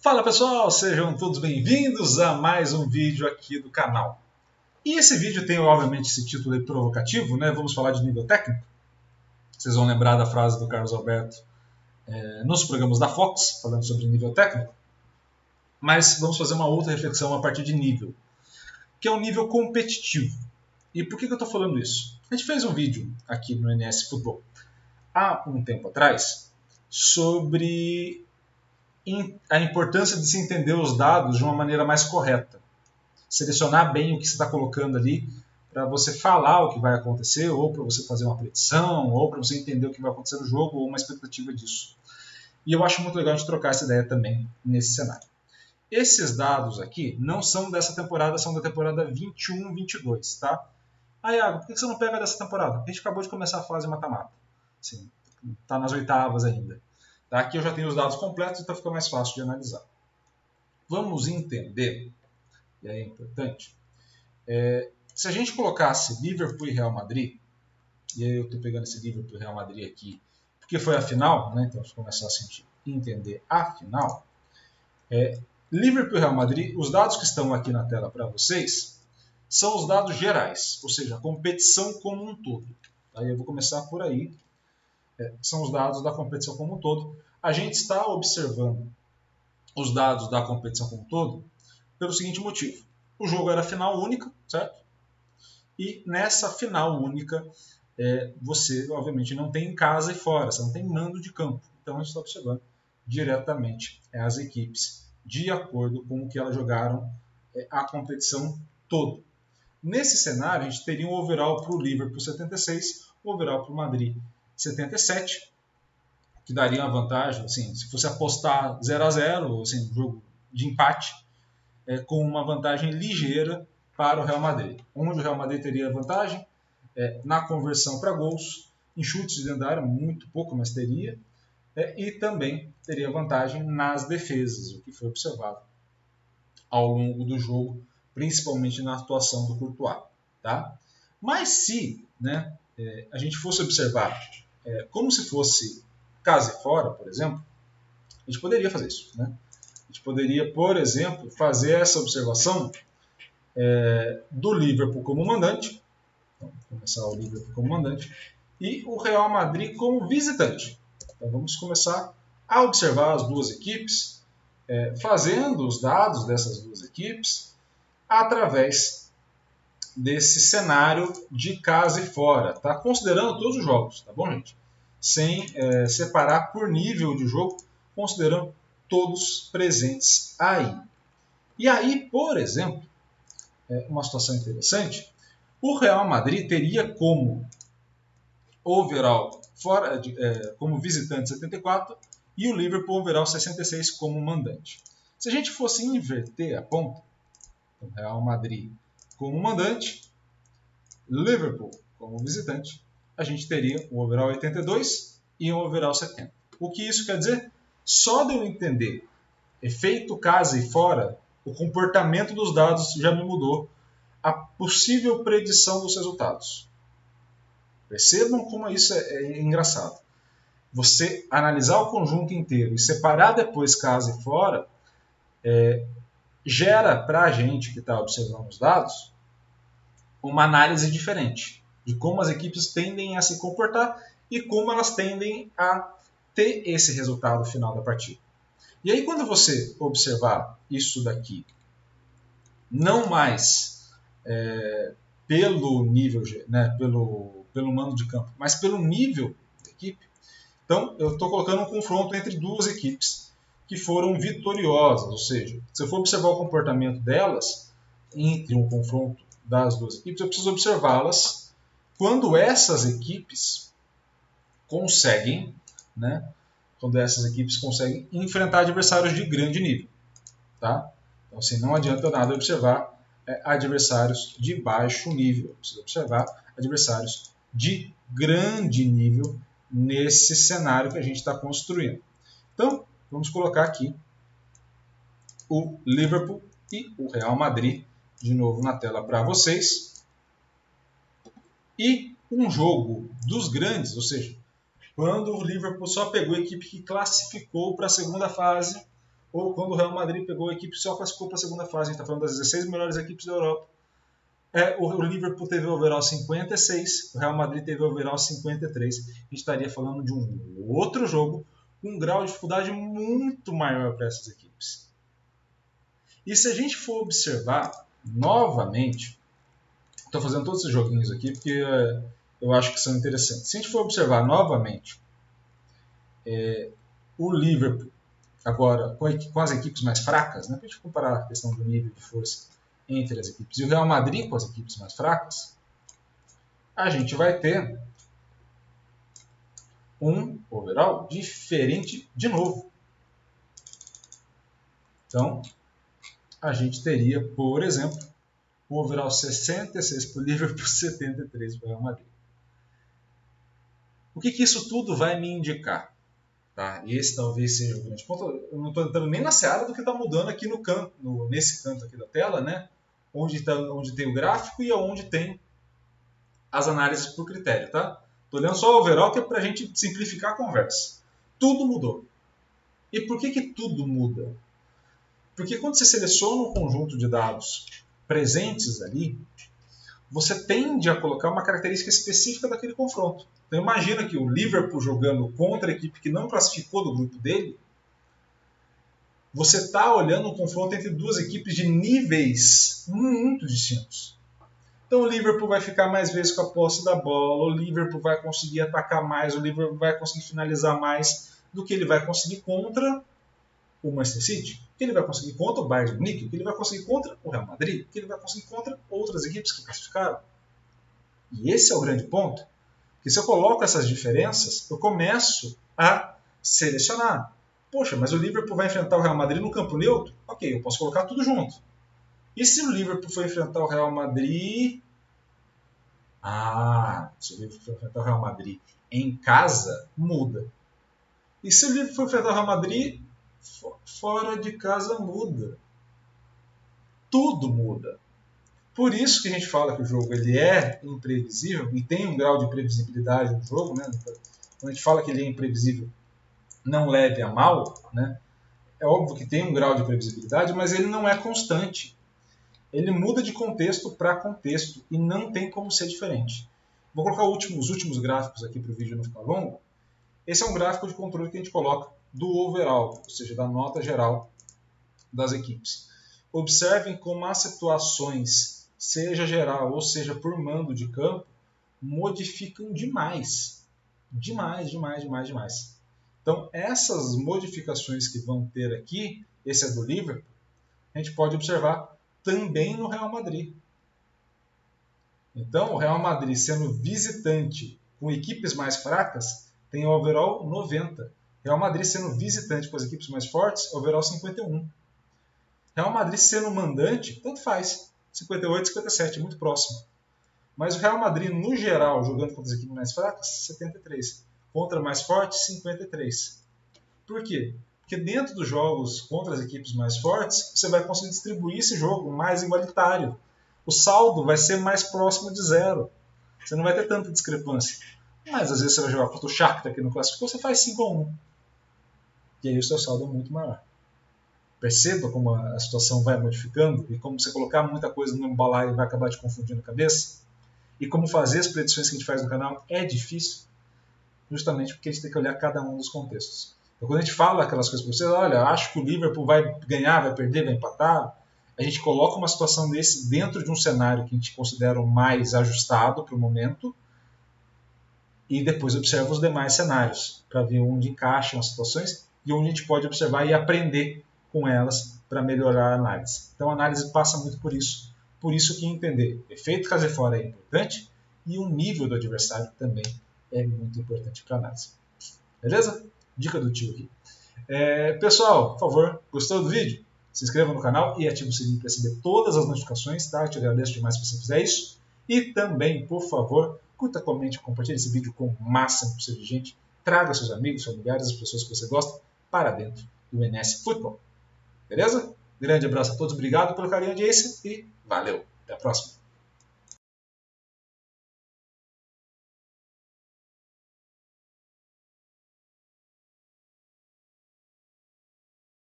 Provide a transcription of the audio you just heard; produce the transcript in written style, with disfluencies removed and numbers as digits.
Fala pessoal, sejam todos bem-vindos a mais um vídeo aqui do canal. E esse vídeo tem obviamente esse título aí provocativo, né? Vamos falar de nível técnico. Vocês vão lembrar da frase do Carlos Alberto nos programas da Fox, falando sobre nível técnico. Mas vamos fazer uma outra reflexão a partir de nível, que é um nível competitivo. E por que eu estou falando isso? A gente fez um vídeo aqui no NS Futebol há um tempo atrás sobre a importância de se entender os dados de uma maneira mais correta. Selecionar bem o que você está colocando ali para você falar o que vai acontecer, ou para você fazer uma predição, ou para você entender o que vai acontecer no jogo, ou uma expectativa disso. E eu acho muito legal a gente trocar essa ideia também nesse cenário. Esses dados aqui não são dessa temporada, são da temporada 21-22, tá? Ah, Iago, por que você não pega dessa temporada? A gente acabou de começar a fase mata-mata. Está nas oitavas ainda. Aqui eu já tenho os dados completos, então fica mais fácil de analisar. Vamos entender, e é importante, se a gente colocasse Liverpool e Real Madrid, e aí eu estou pegando esse Liverpool e Real Madrid aqui, porque foi a final, né? Então vamos começar a entender a final. Liverpool e Real Madrid, os dados que estão aqui na tela para vocês, são os dados gerais, ou seja, a competição como um todo. Aí eu vou começar por aí. São os dados da competição como um todo. A gente está observando os dados da competição como um todo pelo seguinte motivo. O jogo era final única, certo? E nessa final única, você, obviamente, não tem casa e fora, você não tem mando de campo. Então, a gente está observando diretamente as equipes de acordo com o que elas jogaram a competição toda. Nesse cenário, a gente teria um overall para o Liverpool 76, um overall para o Madrid 77, que daria uma vantagem, assim, se fosse apostar 0-0, assim, um jogo de empate, com uma vantagem ligeira para o Real Madrid. Onde o Real Madrid teria vantagem? Na conversão para gols, em chutes de dentro da área, muito pouco, mas teria, e também teria vantagem nas defesas, o que foi observado ao longo do jogo, principalmente na atuação do Courtois. Tá? Mas se a gente fosse observar como se fosse casa e fora, por exemplo, a gente poderia fazer isso. Né? A gente poderia, por exemplo, fazer essa observação do Liverpool como mandante, então, vou começar o Liverpool como mandante, e o Real Madrid como visitante. Então vamos começar a observar as duas equipes, fazendo os dados dessas duas equipes através desse cenário de casa e fora, tá? Considerando todos os jogos, tá bom, gente? Sem separar por nível de jogo, considerando todos presentes aí. E aí, por exemplo, uma situação interessante, o Real Madrid teria como overall como visitante 74 e o Liverpool overall 66 como mandante. Se a gente fosse inverter a ponta, então Real Madrid como mandante, Liverpool como visitante, a gente teria um overall 82 e um overall 70. O que isso quer dizer? Só de eu entender efeito casa e fora, o comportamento dos dados já me mudou a possível predição dos resultados. Percebam como isso é engraçado. Você analisar o conjunto inteiro e separar depois casa e fora, gera para a gente que está observando os dados uma análise diferente de como as equipes tendem a se comportar e como elas tendem a ter esse resultado final da partida. E aí quando você observar isso daqui, não mais pelo nível, né, pelo mando de campo, mas pelo nível da equipe, então eu estou colocando um confronto entre duas equipes que foram vitoriosas, ou seja, se eu for observar o comportamento delas entre um confronto das duas equipes, eu preciso observá-las quando essas equipes conseguem, enfrentar adversários de grande nível, tá? Então, assim, não adianta nada observar adversários de baixo nível, eu preciso observar adversários de grande nível nesse cenário que a gente está construindo. Então, vamos colocar aqui o Liverpool e o Real Madrid de novo na tela para vocês. E um jogo dos grandes, ou seja, quando o Liverpool só pegou a equipe que classificou para a segunda fase, ou quando o Real Madrid pegou a equipe só classificou para a segunda fase. A gente está falando das 16 melhores equipes da Europa. O Liverpool teve overall 56, o Real Madrid teve overall 53. A gente estaria falando de um outro jogo com um grau de dificuldade muito maior para essas equipes. E se a gente for observar novamente, estou fazendo todos esses joguinhos aqui porque eu acho que são interessantes. Se a gente for observar novamente o Liverpool agora com as equipes mais fracas, né, para a gente comparar a questão do nível de força entre as equipes, e o Real Madrid com as equipes mais fracas, a gente vai ter um overall diferente de novo. Então, a gente teria, por exemplo, um overall 66 para o Liverpool, 73 para o Real Madrid. O que isso tudo vai me indicar? Tá? E esse talvez seja o grande ponto. Eu não estou entrando nem na seara do que está mudando aqui no canto, nesse canto aqui da tela, né? Onde tem o gráfico e onde tem as análises por critério. Tá? Estou olhando só o overall, que é para a gente simplificar a conversa. Tudo mudou. E por que tudo muda? Porque quando você seleciona um conjunto de dados presentes ali, você tende a colocar uma característica específica daquele confronto. Então imagina que o Liverpool jogando contra a equipe que não classificou do grupo dele, você está olhando um confronto entre duas equipes de níveis muito distintos. Então o Liverpool vai ficar mais vezes com a posse da bola, o Liverpool vai conseguir atacar mais, o Liverpool vai conseguir finalizar mais do que ele vai conseguir contra o Manchester City, que ele vai conseguir contra o Bayern de Munique, que ele vai conseguir contra o Real Madrid, que ele vai conseguir contra outras equipes que classificaram. E esse é o grande ponto, que se eu coloco essas diferenças, eu começo a selecionar. Poxa, mas o Liverpool vai enfrentar o Real Madrid no campo neutro? Ok, eu posso colocar tudo junto. E se o Liverpool for enfrentar o Real Madrid... se o Liverpool for enfrentar o Real Madrid em casa, muda. E se o Liverpool for enfrentar o Real Madrid fora de casa, muda. Tudo muda. Por isso que a gente fala que o jogo ele é imprevisível e tem um grau de previsibilidade no jogo, né? Quando a gente fala que ele é imprevisível, não leve a mal, né? É óbvio que tem um grau de previsibilidade, mas ele não é constante. Ele muda de contexto para contexto e não tem como ser diferente. Vou colocar os últimos gráficos aqui para o vídeo não ficar longo. Esse é um gráfico de controle que a gente coloca do overall, ou seja, da nota geral das equipes. Observem como as situações, seja geral ou seja por mando de campo, modificam demais. Demais. Então, essas modificações que vão ter aqui, esse é do Liverpool, a gente pode observar também no Real Madrid. Então, o Real Madrid, sendo visitante com equipes mais fracas, tem overall 90. Real Madrid sendo visitante com as equipes mais fortes, overall 51. Real Madrid sendo mandante, tanto faz. 58, 57, muito próximo. Mas o Real Madrid, no geral, jogando contra as equipes mais fracas, 73. Contra mais fortes, 53. Por quê? Porque dentro dos jogos contra as equipes mais fortes, você vai conseguir distribuir esse jogo mais igualitário. O saldo vai ser mais próximo de zero. Você não vai ter tanta discrepância. Mas às vezes você vai jogar contra o Shakhtar que não classificou, você faz 5-1. E aí o seu saldo é muito maior. Perceba como a situação vai modificando e como você colocar muita coisa no balaio vai acabar te confundindo a cabeça. E como fazer as predições que a gente faz no canal é difícil, justamente porque a gente tem que olhar cada um dos contextos. Então quando a gente fala aquelas coisas para vocês, olha, acho que o Liverpool vai ganhar, vai perder, vai empatar, a gente coloca uma situação desse dentro de um cenário que a gente considera o mais ajustado para o momento, e depois observa os demais cenários, para ver onde encaixam as situações e onde a gente pode observar e aprender com elas para melhorar a análise. Então a análise passa muito por isso. Por isso que entender efeito Casefora é importante e o nível do adversário também é muito importante para a análise. Beleza? Dica do tio aqui. Pessoal, por favor, gostou do vídeo? Se inscreva no canal e ative o sininho para receber todas as notificações, tá? Eu te agradeço demais se você fizer isso. E também, por favor, curta, comente, compartilhe esse vídeo com o máximo possível de gente. Traga seus amigos, familiares, as pessoas que você gosta para dentro do NS Futebol. Beleza? Grande abraço a todos, obrigado pelo carinho e audiência e valeu! Até a próxima!